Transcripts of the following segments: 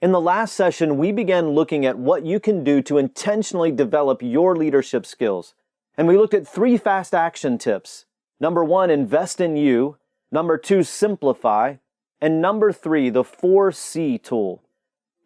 In the last session, we began looking at what you can do to intentionally develop your leadership skills. And we looked at 3 fast action tips. Number 1, invest in you. Number 2, simplify. And number 3, the 4C tool.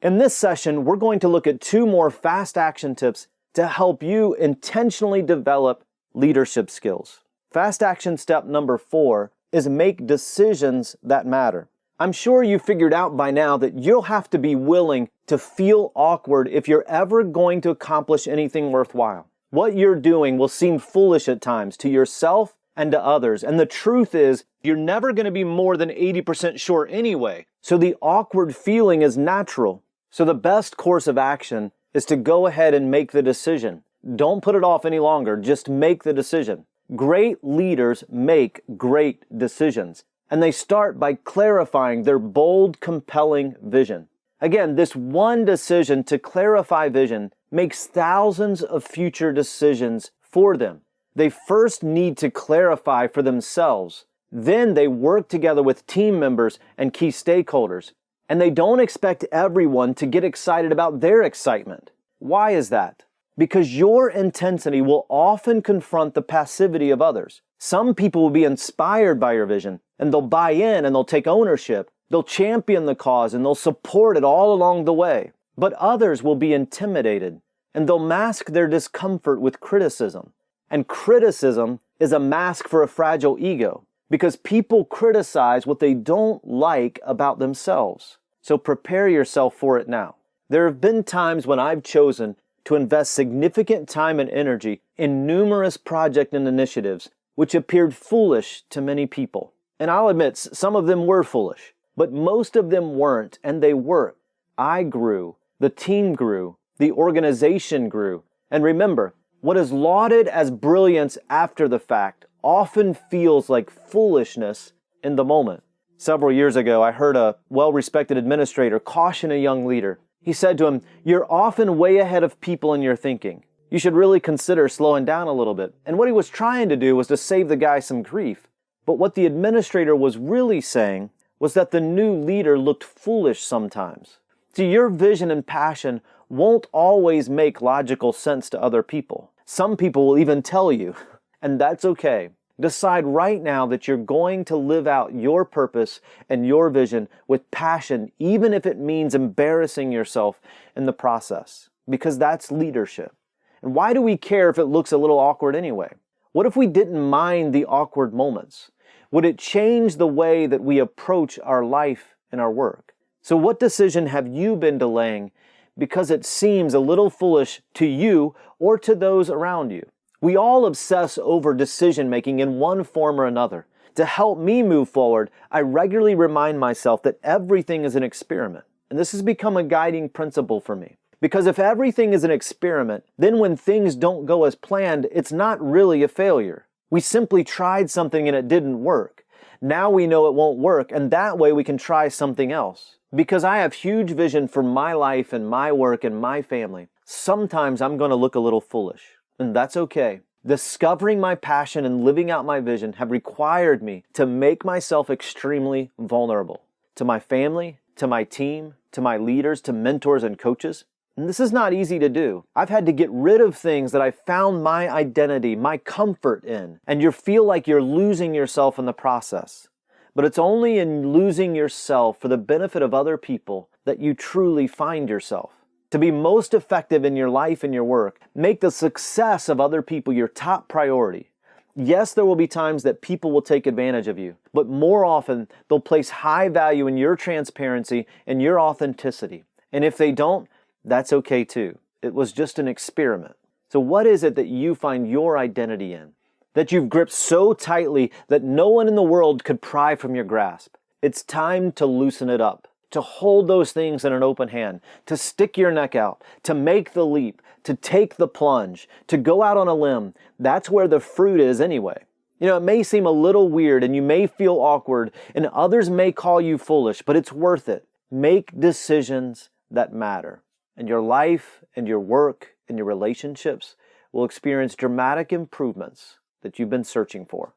In this session, we're going to look at 2 more fast action tips to help you intentionally develop leadership skills. Fast action step number 4 is make decisions that matter. I'm sure you figured out by now that you'll have to be willing to feel awkward if you're ever going to accomplish anything worthwhile. What you're doing will seem foolish at times to yourself and to others. And the truth is, you're never going to be more than 80% sure anyway. So the awkward feeling is natural. So the best course of action is to go ahead and make the decision. Don't put it off any longer. Just make the decision. Great leaders make great decisions. And they start by clarifying their bold, compelling vision. Again, this one decision to clarify vision makes thousands of future decisions for them. They first need to clarify for themselves. Then they work together with team members and key stakeholders. And they don't expect everyone to get excited about their excitement. Why is that? Because your intensity will often confront the passivity of others. Some people will be inspired by your vision, and they'll buy in and they'll take ownership. They'll champion the cause and they'll support it all along the way. But others will be intimidated, and they'll mask their discomfort with criticism. And criticism is a mask for a fragile ego, because people criticize what they don't like about themselves. So prepare yourself for it now. There have been times when I've chosen to invest significant time and energy in numerous projects and initiatives which appeared foolish to many people. And I'll admit, some of them were foolish, but most of them weren't, and they worked. I grew, the team grew, the organization grew. And remember, what is lauded as brilliance after the fact often feels like foolishness in the moment. Several years ago, I heard a well-respected administrator caution a young leader. He said to him, "You're often way ahead of people in your thinking. You should really consider slowing down a little bit." And what he was trying to do was to save the guy some grief. But what the administrator was really saying was that the new leader looked foolish sometimes. See, your vision and passion won't always make logical sense to other people. Some people will even tell you, and that's okay. Decide right now that you're going to live out your purpose and your vision with passion, even if it means embarrassing yourself in the process, because that's leadership. And why do we care if it looks a little awkward anyway? What if we didn't mind the awkward moments? Would it change the way that we approach our life and our work? So what decision have you been delaying because it seems a little foolish to you or to those around you? We all obsess over decision-making in one form or another. To help me move forward, I regularly remind myself that everything is an experiment. And this has become a guiding principle for me. Because if everything is an experiment, then when things don't go as planned, it's not really a failure. We simply tried something and it didn't work. Now we know it won't work, and that way we can try something else. Because I have huge vision for my life and my work and my family, sometimes I'm going to look a little foolish. And that's okay. Discovering my passion and living out my vision have required me to make myself extremely vulnerable to my family, to my team, to my leaders, to mentors and coaches. And this is not easy to do. I've had to get rid of things that I found my identity, my comfort in, and you feel like you're losing yourself in the process. But it's only in losing yourself for the benefit of other people that you truly find yourself. To be most effective in your life and your work, make the success of other people your top priority. Yes, there will be times that people will take advantage of you, but more often they'll place high value in your transparency and your authenticity. And if they don't, that's okay too. It was just an experiment. So what is it that you find your identity in? That you've gripped so tightly that no one in the world could pry from your grasp? It's time to loosen it up. To hold those things in an open hand, to stick your neck out, to make the leap, to take the plunge, to go out on a limb. That's where the fruit is anyway. You know, it may seem a little weird and you may feel awkward and others may call you foolish, but it's worth it. Make decisions that matter. And your life and your work and your relationships will experience dramatic improvements that you've been searching for.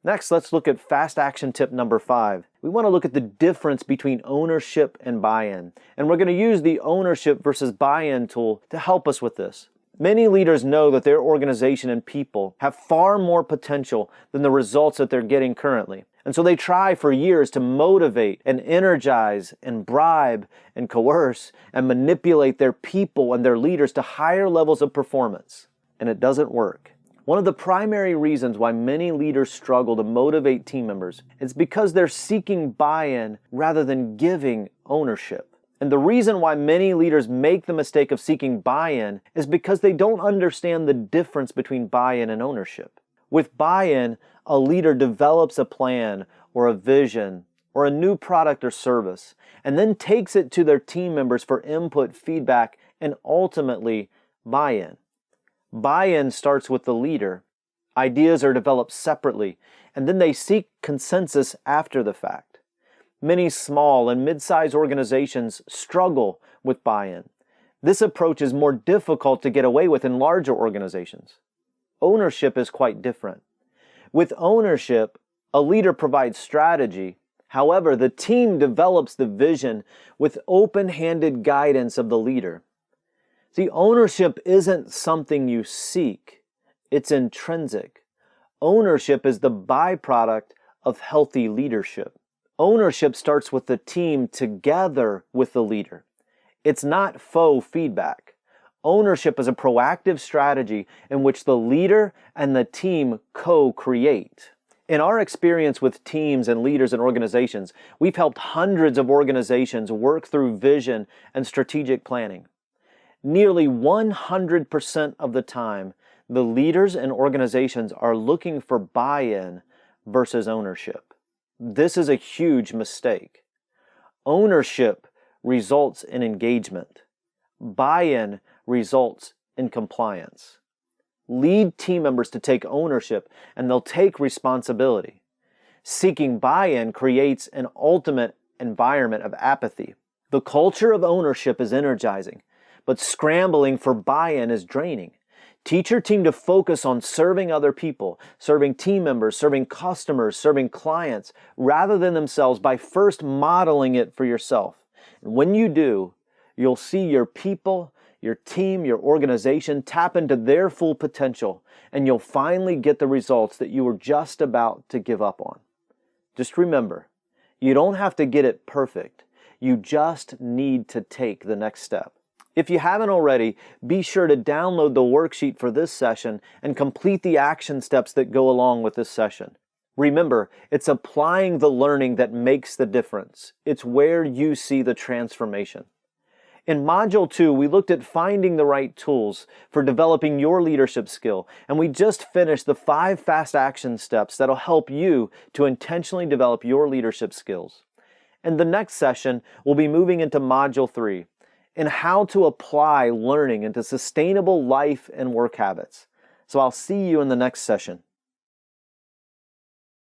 Next, let's look at fast action tip number 5. We want to look at the difference between ownership and buy-in. And we're going to use the ownership versus buy-in tool to help us with this. Many leaders know that their organization and people have far more potential than the results that they're getting currently. And so they try for years to motivate and energize and bribe and coerce and manipulate their people and their leaders to higher levels of performance. And it doesn't work. One of the primary reasons why many leaders struggle to motivate team members is because they're seeking buy-in rather than giving ownership. And the reason why many leaders make the mistake of seeking buy-in is because they don't understand the difference between buy-in and ownership. With buy-in, a leader develops a plan or a vision or a new product or service and then takes it to their team members for input, feedback, and ultimately buy-in. Buy-in starts with the leader. Ideas are developed separately, and then they seek consensus after the fact. Many small and mid-sized organizations struggle with buy-in. This approach is more difficult to get away with in larger organizations. Ownership is quite different. With ownership, a leader provides strategy. However, the team develops the vision with open-handed guidance of the leader. See, ownership isn't something you seek. It's intrinsic. Ownership is the byproduct of healthy leadership. Ownership starts with the team together with the leader. It's not faux feedback. Ownership is a proactive strategy in which the leader and the team co-create. In our experience with teams and leaders and organizations, we've helped hundreds of organizations work through vision and strategic planning. Nearly 100% of the time, the leaders and organizations are looking for buy-in versus ownership. This is a huge mistake. Ownership results in engagement. Buy-in results in compliance. Lead team members to take ownership and they'll take responsibility. Seeking buy-in creates an ultimate environment of apathy. The culture of ownership is energizing, but scrambling for buy-in is draining. Teach your team to focus on serving other people, serving team members, serving customers, serving clients, rather than themselves by first modeling it for yourself. And when you do, you'll see your people, your team, your organization tap into their full potential, and you'll finally get the results that you were just about to give up on. Just remember, you don't have to get it perfect. You just need to take the next step. If you haven't already, be sure to download the worksheet for this session and complete the action steps that go along with this session. Remember, it's applying the learning that makes the difference. It's where you see the transformation. In Module 2, we looked at finding the right tools for developing your leadership skill, and we just finished the 5 fast action steps that'll help you to intentionally develop your leadership skills. In the next session, we'll be moving into Module 3, and how to apply learning into sustainable life and work habits. So I'll see you in the next session.